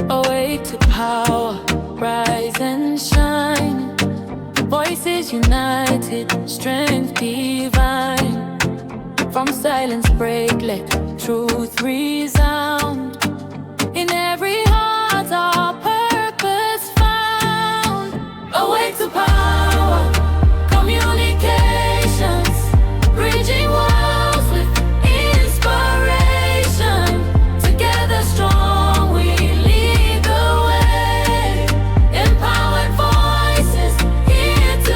Awake to power, rise and shine. Voices united, strength divine. From silence break, let truth resound. In every heart our purpose found. Awake to power, communications, bridging walls with inspiration. Together strong we lead the way. Empowered voices here to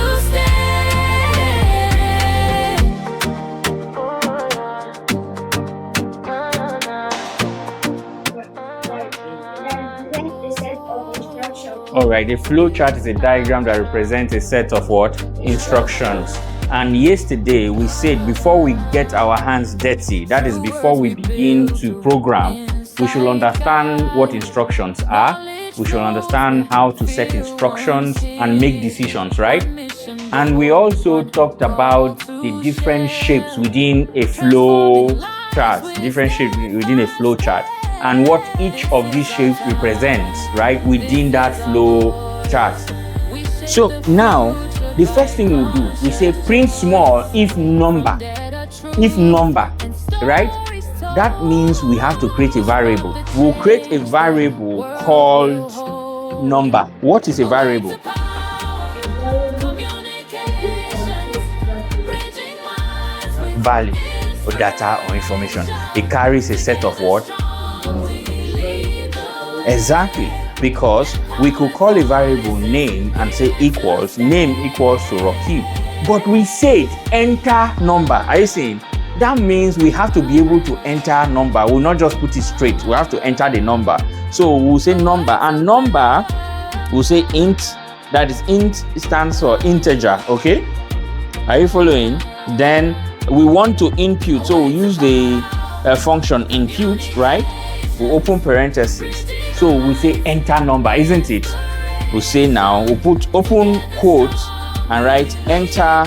All right, a flow chart is a diagram that represents a set of what? Instructions. And yesterday we said before we get our hands dirty, that is before we begin to program, we should understand what instructions are. We should understand how to set instructions and make decisions, right? And we also talked about the different shapes within a flow chart, different shapes within a flow chart, and what each of these shapes represents, right, within that flow chart. So now, the first thing we'll do, we say print small if number. If number, right? That means we have to create a variable. We'll create a variable called number. What is a variable? Value or data or information. It carries a set of what? Exactly, because we could call a variable name and say equals, name equals to Rocky. But we said enter number. Are you saying? That means we have to be able to enter number. We'll not just put it straight. We have to enter the number. So we'll say number, and number, we'll say int. That is int stands for integer, okay? Are you following? Then we want to input, so we'll use the function input, right? We'll open parentheses. So we say enter number, isn't it? We'll say now, we'll put open quotes and write enter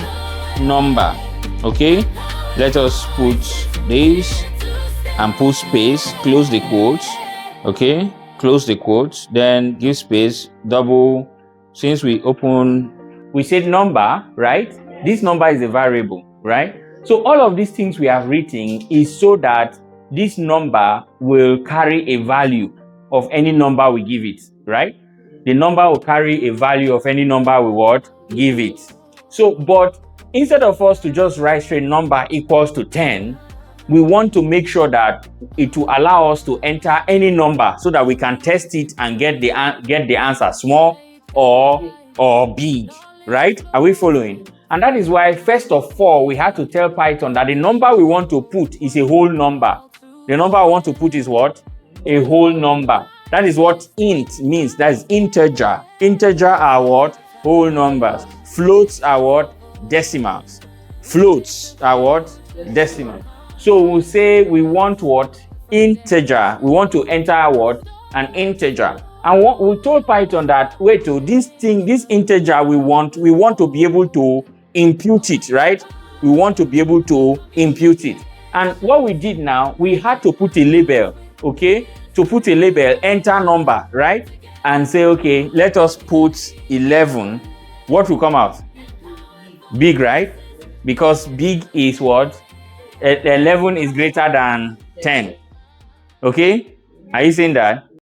number, okay? Let us put this and put space, close the quotes, okay? Close the quotes, then give space, double, since we said number, right? This number is a variable, right? So all of these things we have written is so that this number will carry a value of any number we give it, right? The number will carry a value of any number we give it. So, but instead of us to just write straight number equals to 10, we want to make sure that it will allow us to enter any number so that we can test it and get the answer small or big, right? Are we following? And that is why, first of all, we have to tell Python that the number we want to put is a whole number. The number I want to put is what? A whole number. That is what int means. That is integer. Integer are what? Whole numbers. Floats are what? Decimals. Floats are what? Decimals. So we'll say we want what? Integer. We want to enter what? An integer. And we told Python that, wait, this integer we want to be able to impute it, right? We want to be able to impute it. And what we did now, we had to put a label, okay? To put a label, enter number, right? And say, okay, let us put 11. What will come out? Big, right? Because big is what? 11 is greater than 10. Okay? Are you saying that?